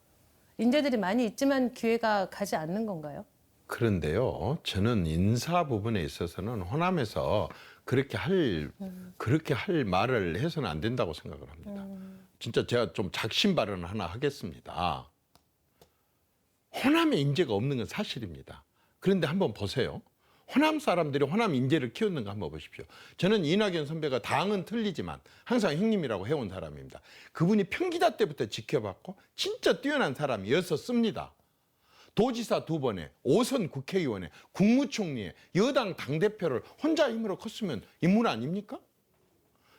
인재들이 많이 있지만 기회가 가지 않는 건가요? 그런데요, 저는 인사 부분에 있어서는 호남에서 그렇게 할 말을 해서는 안 된다고 생각을 합니다. 진짜 제가 좀 작심 발언을 하나 하겠습니다. 호남에 인재가 없는 건 사실입니다. 그런데 한번 보세요. 호남 사람들이 호남 인재를 키웠는가 한번 보십시오. 저는 이낙연 선배가 당은 틀리지만 항상 형님이라고 해온 사람입니다. 그분이 평기다 때부터 지켜봤고 진짜 뛰어난 사람이었었습니다. 도지사 2번에 5선 국회의원에 국무총리에 여당 당대표를 혼자 힘으로 컸으면 인물 아닙니까?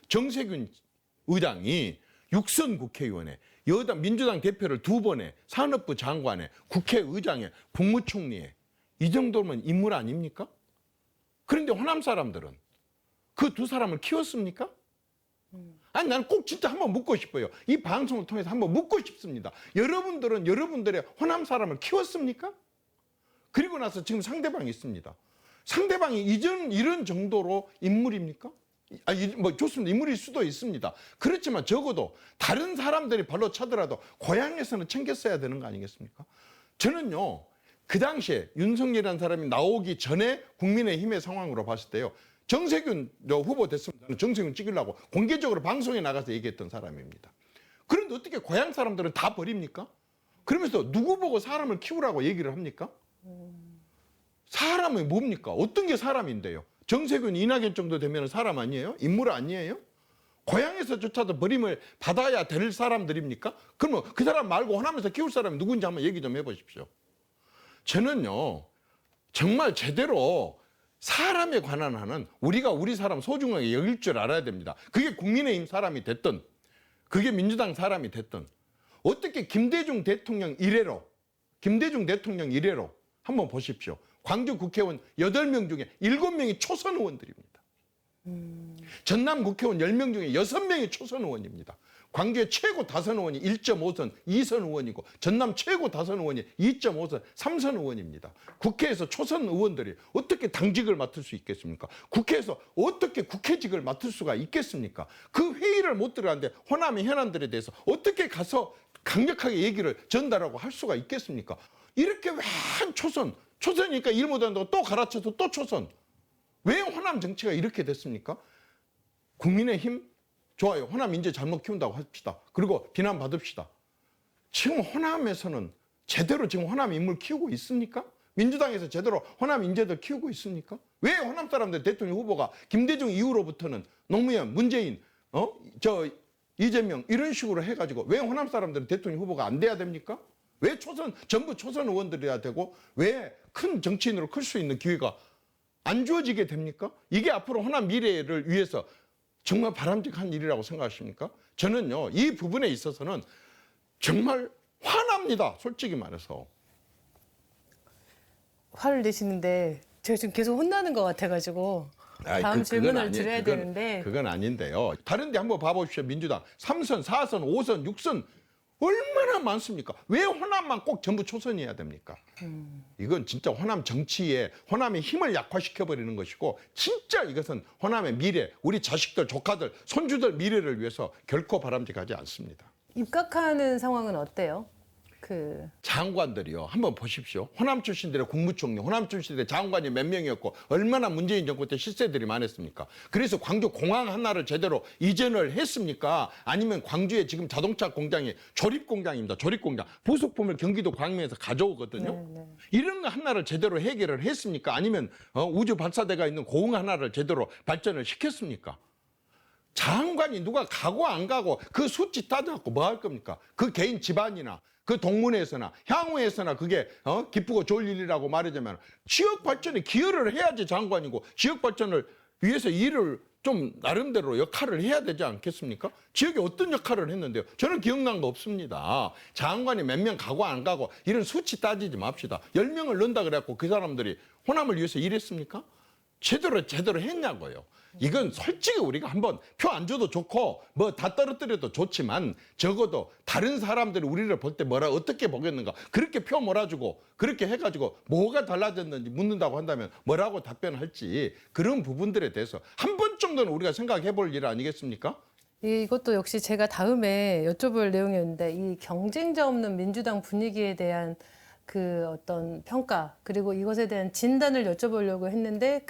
정세균 의장이 육선 국회의원에 여당 민주당 대표를 2번에 산업부 장관에 국회의장에 국무총리에 이 정도면 인물 아닙니까? 그런데 호남 사람들은 그 2사람을 키웠습니까? 아니 나는 꼭 진짜 한번 묻고 싶어요. 이 방송을 통해서 한번 묻고 싶습니다. 여러분들은 여러분들의 호남 사람을 키웠습니까? 그리고 나서 지금 상대방이 있습니다. 상대방이 이런 정도로 인물입니까? 뭐 좋습니다. 인물일 수도 있습니다. 그렇지만 적어도 다른 사람들이 발로 차더라도 고향에서는 챙겼어야 되는 거 아니겠습니까? 저는요, 그 당시에 윤석열이라는 사람이 나오기 전에 국민의힘의 상황으로 봤을 때요, 정세균 후보 됐으면 저는 정세균 찍으려고 공개적으로 방송에 나가서 얘기했던 사람입니다. 그런데 어떻게 고향 사람들은 다 버립니까? 그러면서 누구 보고 사람을 키우라고 얘기를 합니까? 사람이 뭡니까? 어떤 게 사람인데요? 정세균, 이낙연 정도 되면 사람 아니에요? 인물 아니에요? 고향에서조차도 버림을 받아야 될 사람들입니까? 그러면 그 사람 말고 호남에서 키울 사람이 누군지 한번 얘기 좀 해보십시오. 저는요, 정말 제대로 사람에 관한 한은 우리가 우리 사람 소중하게 여길 줄 알아야 됩니다. 그게 국민의힘 사람이 됐든 그게 민주당 사람이 됐든 어떻게 김대중 대통령 이래로 한번 보십시오. 광주 국회의원 8명 중에 7명이 초선 의원들입니다. 전남 국회의원 10명 중에 6명이 초선 의원입니다. 광주의 최고 다선 의원이 1.5선 2선 의원이고 전남 최고 다선 의원이 2.5선 3선 의원입니다. 국회에서 초선 의원들이 어떻게 당직을 맡을 수 있겠습니까? 국회에서 어떻게 국회직을 맡을 수가 있겠습니까? 그 회의를 못 들어가는데 호남의 현안들에 대해서 어떻게 가서 강력하게 얘기를 전달하고 할 수가 있겠습니까? 이렇게 왜 한 초선이니까 일 못한다고 또 갈아쳐서 또 초선. 왜 호남 정치가 이렇게 됐습니까? 국민의힘 좋아요. 호남 인재 잘못 키운다고 합시다. 그리고 비난받읍시다. 지금 호남에서는 제대로 지금 호남 인물 키우고 있습니까? 민주당에서 제대로 호남 인재들 키우고 있습니까? 왜 호남 사람들 대통령 후보가 김대중 이후로부터는 노무현, 문재인, 이재명 이런 식으로 해가지고 왜 호남 사람들은 대통령 후보가 안 돼야 됩니까? 왜 전부 초선 의원들이어야 되고 왜 큰 정치인으로 클 수 있는 기회가 안 주어지게 됩니까? 이게 앞으로 호남 미래를 위해서 정말 바람직한 일이라고 생각하십니까? 저는요, 이 부분에 있어서는 정말 화납니다. 솔직히 말해서. 화를 내시는데 제가 지금 계속 혼나는 것 같아가지고 다음 질문을 드려야 되는데. 그건 아닌데요. 다른 데 한번 봐보십시오. 민주당 3선, 4선, 5선, 6선 얼마나 많습니까? 왜 호남만 꼭 전부 초선이어야 됩니까? 이건 진짜 호남 정치에 호남의 힘을 약화시켜버리는 것이고 진짜 이것은 호남의 미래, 우리 자식들, 조카들, 손주들 미래를 위해서 결코 바람직하지 않습니다. 입각하는 상황은 어때요? 장관들이요. 한번 보십시오. 호남 출신들의 국무총리, 호남 출신들의 장관이 몇 명이었고 얼마나 문재인 정부 때 실세들이 많았습니까? 그래서 광주 공항 하나를 제대로 이전을 했습니까? 아니면 광주에 지금 자동차 공장이 조립공장입니다. 조립공장. 부속품을 경기도 광명에서 가져오거든요. 네. 이런 거 하나를 제대로 해결을 했습니까? 아니면 우주 발사대가 있는 고흥 하나를 제대로 발전을 시켰습니까? 장관이 누가 가고 안 가고 그 수치 따져갖고 뭐 할 겁니까? 그 개인 집안이나 그 동문회에서나 향후에서나 그게 기쁘고 좋을 일이라고 말하자면 지역 발전에 기여를 해야지 장관이고 지역 발전을 위해서 일을 좀 나름대로 역할을 해야 되지 않겠습니까? 지역에 어떤 역할을 했는데요? 저는 기억난 거 없습니다. 장관이 몇 명 가고 안 가고 이런 수치 따지지 맙시다. 10명을 넣는다 그래갖고 그 사람들이 호남을 위해서 일했습니까? 제대로 했냐고요. 이건 솔직히 우리가 한번 표 안 줘도 좋고 뭐 다 떨어뜨려도 좋지만 적어도 다른 사람들이 우리를 볼 때 어떻게 보겠는가 그렇게 표 몰아주고 그렇게 해가지고 뭐가 달라졌는지 묻는다고 한다면 뭐라고 답변할지 그런 부분들에 대해서 한 번 정도는 우리가 생각해 볼 일 아니겠습니까? 이것도 역시 제가 다음에 여쭤볼 내용이었는데 이 경쟁자 없는 민주당 분위기에 대한 그 어떤 평가 그리고 이것에 대한 진단을 여쭤보려고 했는데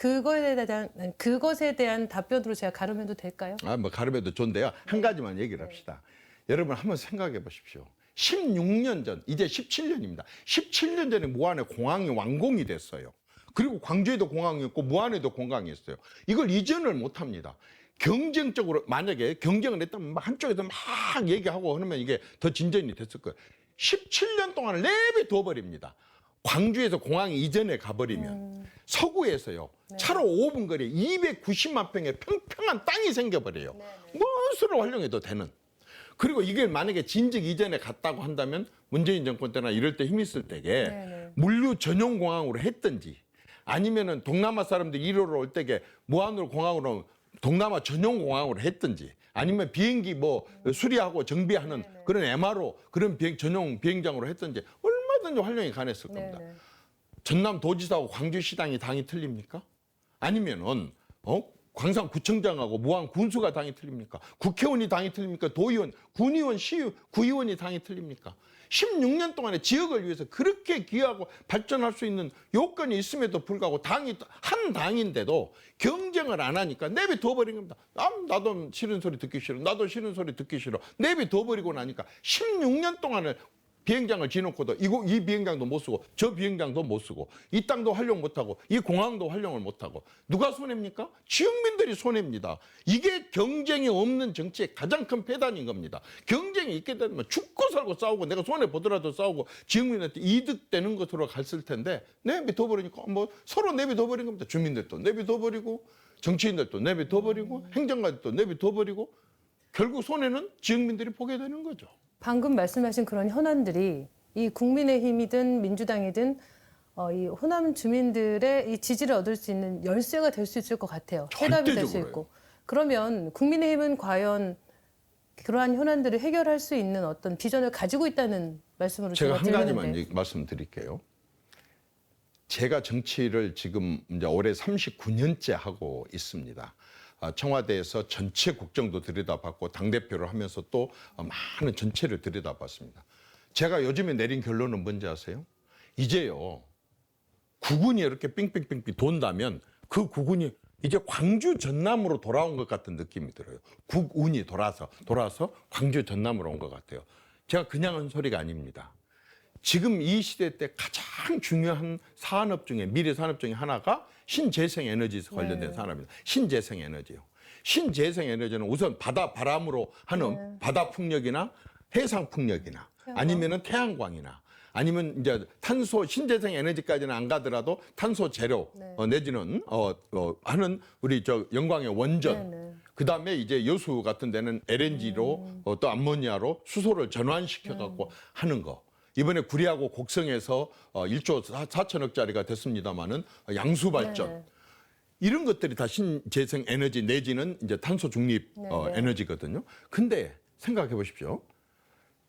그것에 대한 답변으로 제가 가름해도 될까요? 뭐 가름해도 좋은데요. 한 가지만 얘기를 합시다. 여러분 한번 생각해 보십시오. 16년 전, 이제 17년입니다. 17년 전에 무안에 공항이 완공이 됐어요. 그리고 광주에도 공항이었고 무안에도 공항이었어요. 이걸 이전을 못합니다. 경쟁적으로 만약에 경쟁을 했다면 한쪽에서 막 얘기하고 그러면 이게 더 진전이 됐을 거예요. 17년 동안 내비둬 버립니다. 광주에서 공항 이전에 가버리면 서구에서요. 차로 5분 거리에 290만 평의 평평한 땅이 생겨버려요. 무엇으로 활용해도 되는. 그리고 이게 만약에 진즉 이전에 갔다고 한다면 문재인 정권 때나 이럴 때 힘 있을 때에 물류 전용 공항으로 했든지 아니면은 동남아 사람들이 1호로 올 때에 무한으로 공항으로 동남아 전용 공항으로 했든지 아니면 비행기 뭐 수리하고 정비하는 그런 MRO 그런 전용 비행장으로 했든지 얼마든지 활용이 가능했을 겁니다. 전남 도지사하고 광주시당이 당이 틀립니까? 아니면은 광산구청장하고 무안 군수가 당이 틀립니까? 국회의원이 당이 틀립니까? 도의원, 군의원, 구의원이 당이 틀립니까? 16년 동안에 지역을 위해서 그렇게 기여하고 발전할 수 있는 요건이 있음에도 불구하고 당이 한 당인데도 경쟁을 안 하니까 내비둬버린 겁니다. 나도 싫은 소리 듣기 싫어. 나도 싫은 소리 듣기 싫어. 내비둬버리고 나니까 16년 동안을 비행장을 지놓고도 이 비행장도 못 쓰고 저 비행장도 못 쓰고 이 땅도 활용 못하고 이 공항도 활용을 못하고 누가 손해입니까? 지역민들이 손해입니다. 이게 경쟁이 없는 정치의 가장 큰 폐단인 겁니다. 경쟁이 있게 되면 죽고 살고 싸우고 내가 손해보더라도 싸우고 지역민한테 이득되는 것으로 갔을 텐데 내비둬버리니까 뭐 서로 내비둬버린 겁니다. 주민들도 내비둬버리고 정치인들도 내비둬버리고 행정가들도 내비둬버리고 결국 손해는 지역민들이 보게 되는 거죠. 방금 말씀하신 그런 현안들이 이 국민의힘이든 민주당이든 이 호남 주민들의 이 지지를 얻을 수 있는 열쇠가 될 수 있을 것 같아요. 해답이 될 수 있고. 그러면 국민의힘은 과연 그러한 현안들을 해결할 수 있는 어떤 비전을 가지고 있다는 말씀으로 제가 한 들리는데. 가지만 말씀드릴게요. 제가 정치를 지금 이제 올해 39년째 하고 있습니다. 청와대에서 전체 국정도 들여다봤고 당대표를 하면서 또 많은 전체를 들여다봤습니다. 제가 요즘에 내린 결론은 뭔지 아세요? 이제요. 국운이 이렇게 삥삥삥삥 돈다면 그 국운이 이제 광주 전남으로 돌아온 것 같은 느낌이 들어요. 국운이 돌아서 광주 전남으로 온 것 같아요. 제가 그냥 한 소리가 아닙니다. 지금 이 시대 때 가장 중요한 산업 중에 미래 산업 중에 하나가 신재생 에너지에 관련된 산업입니다. 신재생 에너지요. 신재생 에너지는 우선 바람으로 하는 바다 풍력이나 해상 풍력이나 아니면은 태양광이나 아니면 이제 탄소 신재생 에너지까지는 안 가더라도 탄소 제로 내지는 하는 우리 저 영광의 원전. 그다음에 이제 여수 같은 데는 LNG로 또 암모니아로 수소를 전환시켜 갖고 하는 거. 이번에 구리하고 곡성에서 1조 4천억짜리가 됐습니다마는 양수 발전 이런 것들이 다 신재생 에너지 내지는 이제 탄소 중립 에너지거든요. 근데 생각해 보십시오.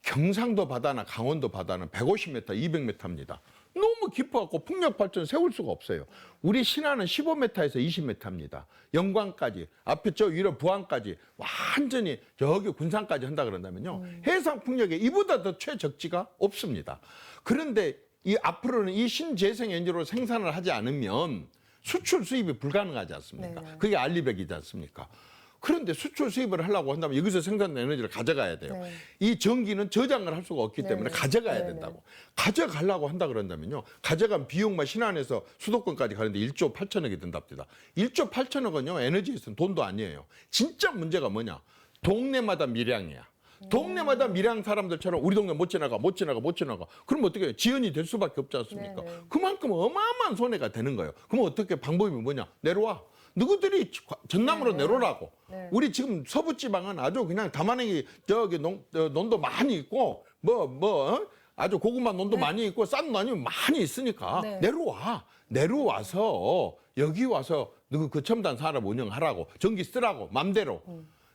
경상도 바다나 강원도 바다는 150m, 200m입니다. 너무 깊어갖고 풍력 발전 세울 수가 없어요. 우리 신안은 15m에서 20m입니다. 영광까지 앞에 저 위로 부안까지 완전히 저기 군산까지 한다 그런다면요. 해상 풍력에 이보다 더 최적지가 없습니다. 그런데 이 앞으로는 이 신재생 에너지로 생산을 하지 않으면 수출 수입이 불가능하지 않습니까? 그게 알리백이지 않습니까? 그런데 수출 수입을 하려고 한다면 여기서 생산된 에너지를 가져가야 돼요. 이 전기는 저장을 할 수가 없기 때문에 가져가야 된다고. 가져가려고 한다 그런다면요. 가져간 비용만 신안에서 수도권까지 가는데 1조 8천억이 든답니다. 1조 8천억은요. 에너지에서는 돈도 아니에요. 진짜 문제가 뭐냐. 동네마다 밀양이야. 동네마다 밀양 사람들처럼 우리 동네 못 지나가. 그럼 어떻게 해요? 지연이 될 수밖에 없지 않습니까? 그만큼 어마어마한 손해가 되는 거예요. 그럼 어떻게 방법이 뭐냐? 내려와. 누구들이 전남으로 내려오라고. 우리 지금 서부지방은 아주 그냥 담안행이 저기 논도 많이 있고 아주 고구마 논도 많이 있고 싼 논이 많이 있으니까 내려와서 여기 와서 누구 그 첨단 산업 운영하라고 전기 쓰라고 맘대로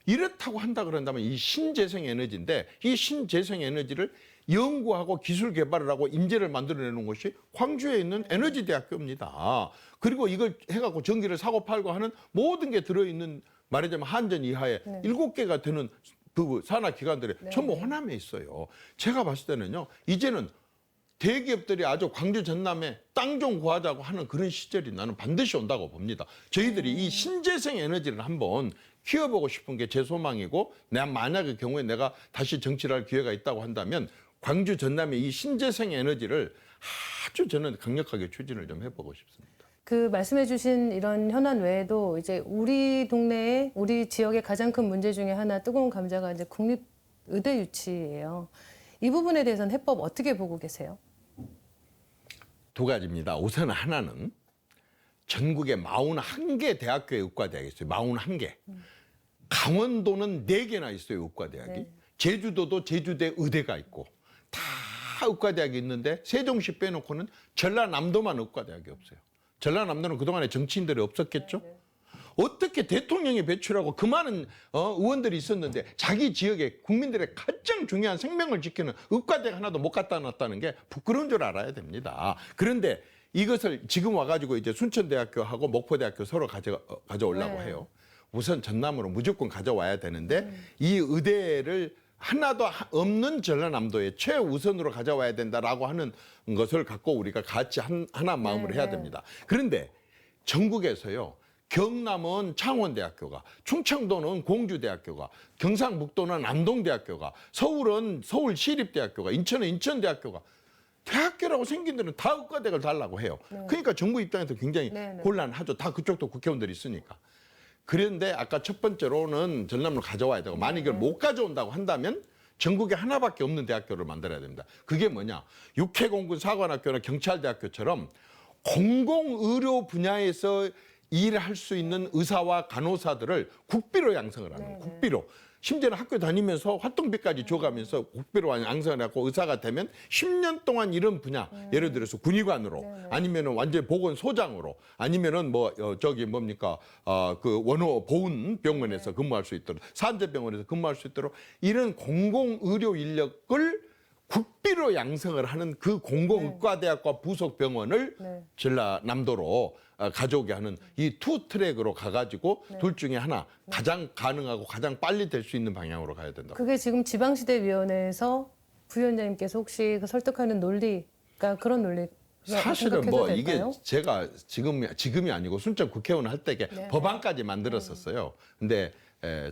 이렇다고 한다 그런다면 이 신재생 에너지인데 이 신재생 에너지를 연구하고 기술 개발을 하고 인재를 만들어내는 것이 광주에 있는 에너지대학교입니다. 그리고 이걸 해갖고 전기를 사고 팔고 하는 모든 게 들어있는 말하자면 한전 이하에 7개가 되는 그 산하기관들이 전부 호남에 있어요. 제가 봤을 때는요. 이제는 대기업들이 아주 광주 전남에 땅 좀 구하자고 하는 그런 시절이 나는 반드시 온다고 봅니다. 저희들이 이 신재생 에너지를 한번 키워보고 싶은 게 제 소망이고 만약의 경우에 내가 다시 정치를 할 기회가 있다고 한다면 광주 전남의 이 신재생 에너지를 아주 저는 강력하게 추진을 좀 해보고 싶습니다. 그 말씀해주신 이런 현안 외에도 이제 우리 동네에 우리 지역의 가장 큰 문제 중에 하나 뜨거운 감자가 이제 국립의대 유치예요. 이 부분에 대해서는 해법 어떻게 보고 계세요? 두 가지입니다. 우선 하나는 전국에 41개 대학교에 의과대학이 있어요. 41개. 강원도는 4개나 있어요. 의과대학이. 네. 제주도도 제주대 의대가 있고 다 의과대학이 있는데 세종시 빼놓고는 전라남도만 의과대학이 없어요. 전라남도는 그동안에 정치인들이 없었겠죠. 어떻게 대통령이 배출하고 그 많은 의원들이 있었는데 자기 지역에 국민들의 가장 중요한 생명을 지키는 의과대학 하나도 못 갖다 놨다는 게 부끄러운 줄 알아야 됩니다. 그런데 이것을 지금 와가지고 이제 순천대학교하고 목포대학교 서로 가져오려고 네. 해요. 우선 전남으로 무조건 가져와야 되는데 이 의대를 하나도 없는 전라남도에 최우선으로 가져와야 된다라고 하는 것을 갖고 우리가 같이 하나 마음으로 해야 됩니다. 그런데 전국에서요. 경남은 창원대학교가, 충청도는 공주대학교가, 경상북도는 안동대학교가, 서울은 서울시립대학교가, 인천은 인천대학교가 대학교라고 생긴 데는 다 의과대학을 달라고 해요. 그러니까 정부 입장에서 굉장히 곤란하죠. 다 그쪽도 국회의원들이 있으니까. 그런데 아까 첫 번째로는 전남으로 가져와야 되고 만약 이걸 못 가져온다고 한다면 전국에 하나밖에 없는 대학교를 만들어야 됩니다. 그게 뭐냐? 육해공군 사관학교나 경찰대학교처럼 공공의료 분야에서 일할 수 있는 의사와 간호사들을 국비로 양성을 하는 거예요. 국비로. 심지어는 학교 다니면서 활동비까지 줘가면서 국비로 양성을 하고 의사가 되면 10년 동안 이런 분야, 예를 들어서 군의관으로 아니면은 완전 보건소장으로 아니면은 그 원호 보훈병원에서 근무할 수 있도록 산재병원에서 근무할 수 있도록 이런 공공의료 인력을 국비로 양성을 하는 그 공공의과대학과 부속 병원을 전라남도로 가져오게 하는 이 투 트랙으로 가가지고 둘 중에 하나 가장 가능하고 가장 빨리 될 수 있는 방향으로 가야 된다. 그게 지금 지방시대위원회에서 부위원장님께서 혹시 그 설득하는 논리가 그런 논리? 사실은 이게 제가 지금이 아니고 순천 국회의원 할 때 법안까지 만들었었어요. 근데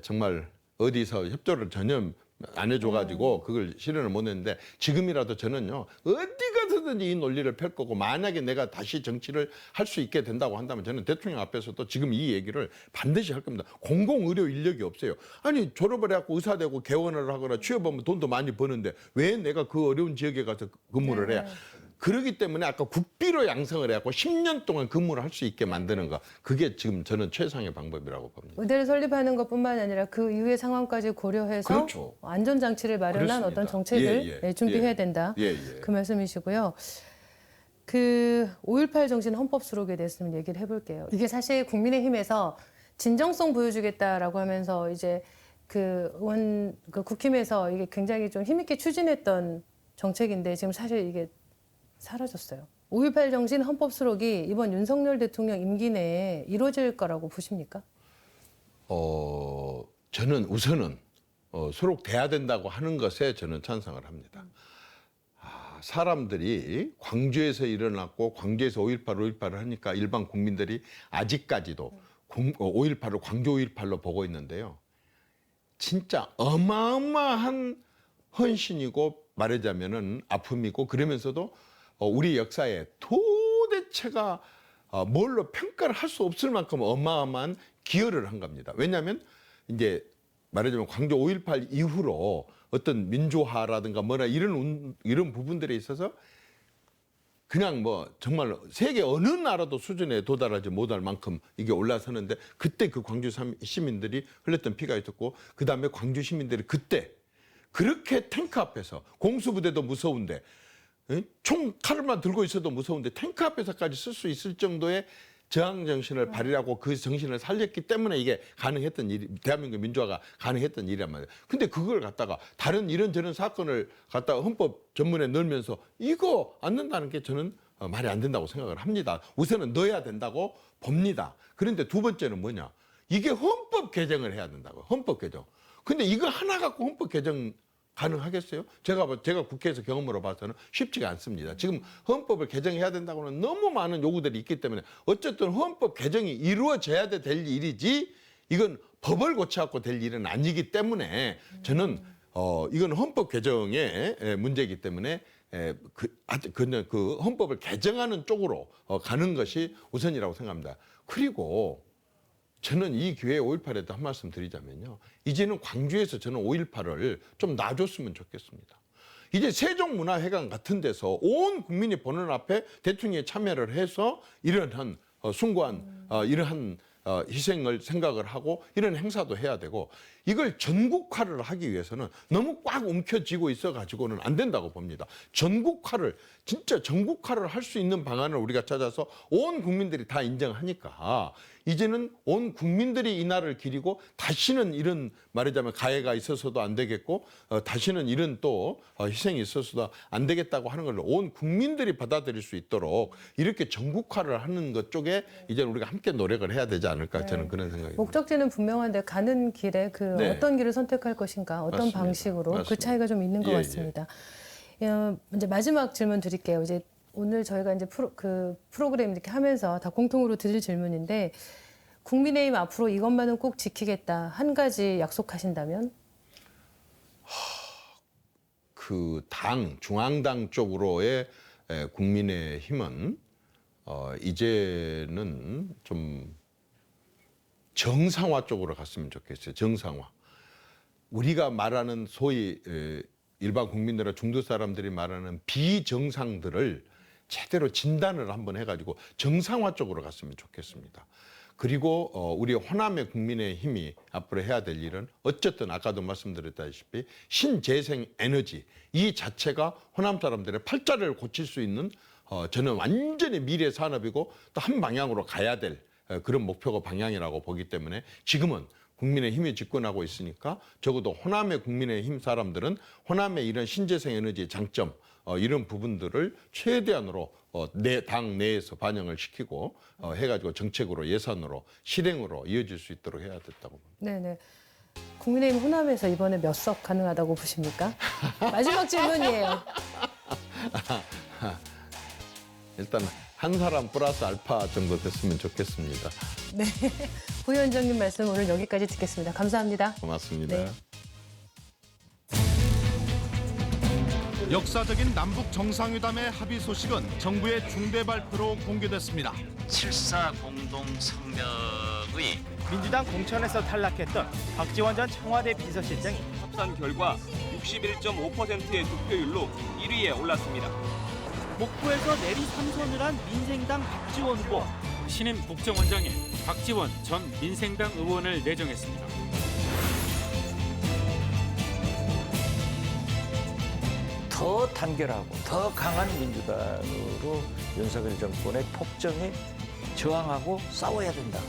정말 어디서 협조를 전혀 안 해줘가지고 그걸 실현을 못 했는데 지금이라도 저는요 어디 가서든지 이 논리를 펼 거고 만약에 내가 다시 정치를 할 수 있게 된다고 한다면 저는 대통령 앞에서도 지금 이 얘기를 반드시 할 겁니다. 공공의료 인력이 없어요. 아니 졸업을 해갖고 의사 되고 개원을 하거나 취업하면 돈도 많이 버는데 왜 내가 그 어려운 지역에 가서 근무를 해야 그러기 때문에 아까 국비로 양성을 해갖고 10년 동안 근무를 할 수 있게 만드는 거 그게 지금 저는 최상의 방법이라고 봅니다. 의대를 설립하는 것뿐만 아니라 그 이후의 상황까지 고려해서 그렇죠. 안전장치를 마련한 그렇습니다. 어떤 정책을 준비해야 된다. 그 말씀이시고요. 그 5.18 정신 헌법 수록에 대해서 좀 얘기를 해볼게요. 이게 사실 국민의힘에서 진정성 보여주겠다라고 하면서 이제 그 국힘에서 이게 굉장히 좀 힘있게 추진했던 정책인데 지금 사실 이게 사라졌어요. 5.18 정신 헌법 수록이 이번 윤석열 대통령 임기 내에 이루어질 거라고 보십니까? 저는 우선은 수록돼야 된다고 하는 것에 저는 찬성을 합니다. 사람들이 광주에서 일어났고 광주에서 5.18을 하니까 일반 국민들이 아직까지도 5.18을 광주 5.18로 보고 있는데요. 진짜 어마어마한 헌신이고 말하자면은 아픔이고 그러면서도 우리 역사에 도대체가 뭘로 평가를 할 수 없을 만큼 어마어마한 기여를 한 겁니다. 왜냐하면 이제 말하자면 광주 5.18 이후로 어떤 민주화라든가 뭐라 이런 부분들에 있어서 그냥 정말 세계 어느 나라도 수준에 도달하지 못할 만큼 이게 올라서는데 그때 그 광주 시민들이 흘렸던 피가 있었고 그 다음에 광주 시민들이 그때 그렇게 탱크 앞에서 공수부대도 무서운데 총 칼만 들고 있어도 무서운데 탱크 앞에서까지 쓸 수 있을 정도의 저항 정신을 발휘하고 그 정신을 살렸기 때문에 이게 가능했던 일이 대한민국 민주화가 가능했던 일이란 말이에요. 근데 그걸 갖다가 다른 이런저런 사건을 갖다가 헌법 전문에 넣으면서 이거 안 넣는다는 게 저는 말이 안 된다고 생각을 합니다. 우선은 넣어야 된다고 봅니다. 그런데 두 번째는 뭐냐? 이게 헌법 개정을 해야 된다고. 헌법 개정. 근데 이거 하나 갖고 헌법 개정 가능하겠어요? 제가 국회에서 경험으로 봐서는 쉽지가 않습니다. 지금 헌법을 개정해야 된다고는 너무 많은 요구들이 있기 때문에 어쨌든 헌법 개정이 이루어져야 될 일이지 이건 법을 고쳐갖고 될 일은 아니기 때문에 저는 이건 헌법 개정의 문제이기 때문에 그 헌법을 개정하는 쪽으로 가는 것이 우선이라고 생각합니다. 그리고 저는 이 기회에 5.18에도 한 말씀 드리자면요. 이제는 광주에서 저는 5.18을 좀 놔줬으면 좋겠습니다. 이제 세종문화회관 같은 데서 온 국민이 보는 앞에 대통령이 참여를 해서 이러한 숭고한 이러한 희생을 생각을 하고 이런 행사도 해야 되고 이걸 전국화를 하기 위해서는 너무 꽉 움켜쥐고 있어 가지고는 안 된다고 봅니다. 전국화를 진짜 전국화를 할 수 있는 방안을 우리가 찾아서 온 국민들이 다 인정하니까 이제는 온 국민들이 이 날을 기리고 다시는 이런 말하자면 가해가 있어서도 안 되겠고 다시는 이런 또 희생이 있어서도 안 되겠다고 하는 걸 온 국민들이 받아들일 수 있도록 이렇게 전국화를 하는 것 쪽에 이제 우리가 함께 노력을 해야 되지 않을까 저는 그런 생각입니다. 목적지는 분명한데 가는 길에 그 네. 어떤 길을 선택할 것인가, 어떤 맞습니다. 방식으로 그 맞습니다. 차이가 좀 있는 것 예, 같습니다. 이제 마지막 질문 드릴게요. 이제 오늘 저희가 이제 프로그램 이렇게 하면서 다 공통으로 드릴 질문인데 국민의힘 앞으로 이것만은 꼭 지키겠다 한 가지 약속하신다면? 그 당 중앙당 쪽으로의 국민의힘은 이제는 좀 정상화 쪽으로 갔으면 좋겠어요. 정상화. 우리가 말하는 소위 일반 국민들과 중도 사람들이 말하는 비정상들을 제대로 진단을 한번 해가지고 정상화 쪽으로 갔으면 좋겠습니다. 그리고 우리 호남의 국민의힘이 앞으로 해야 될 일은 어쨌든 아까도 말씀드렸다시피 신재생 에너지 이 자체가 호남 사람들의 팔자를 고칠 수 있는 저는 완전히 미래 산업이고 또 한 방향으로 가야 될 그런 목표가 방향이라고 보기 때문에 지금은 국민의힘이 집권하고 있으니까 적어도 호남의 국민의힘 사람들은 호남의 이런 신재생 에너지의 장점 이런 부분들을 최대한으로 당 내에서 반영을 시키고 해가지고 정책으로 예산으로 실행으로 이어질 수 있도록 해야 됐다고 봅니다. 네네. 국민의힘 호남에서 이번에 몇 석 가능하다고 보십니까? 마지막 질문이에요. 일단 한 사람 플러스 알파 정도 됐으면 좋겠습니다. 네. 부위원장님 말씀 오늘 여기까지 듣겠습니다. 감사합니다. 고맙습니다. 네. 역사적인 남북 정상회담의 합의 소식은 정부의 중대 발표로 공개됐습니다. 7.4 공동성명의 민주당 공천에서 탈락했던 박지원 전 청와대 비서실장이 합산 결과 61.5%의 득표율로 1위에 올랐습니다. 목포에서 내리 3선을 한 민생당 박지원 후보. 신임 국정원장에 박지원 전 민생당 의원을 내정했습니다. 더 단결하고 더 강한 민주당으로 윤석열 정권의 폭정에 저항하고 싸워야 된다.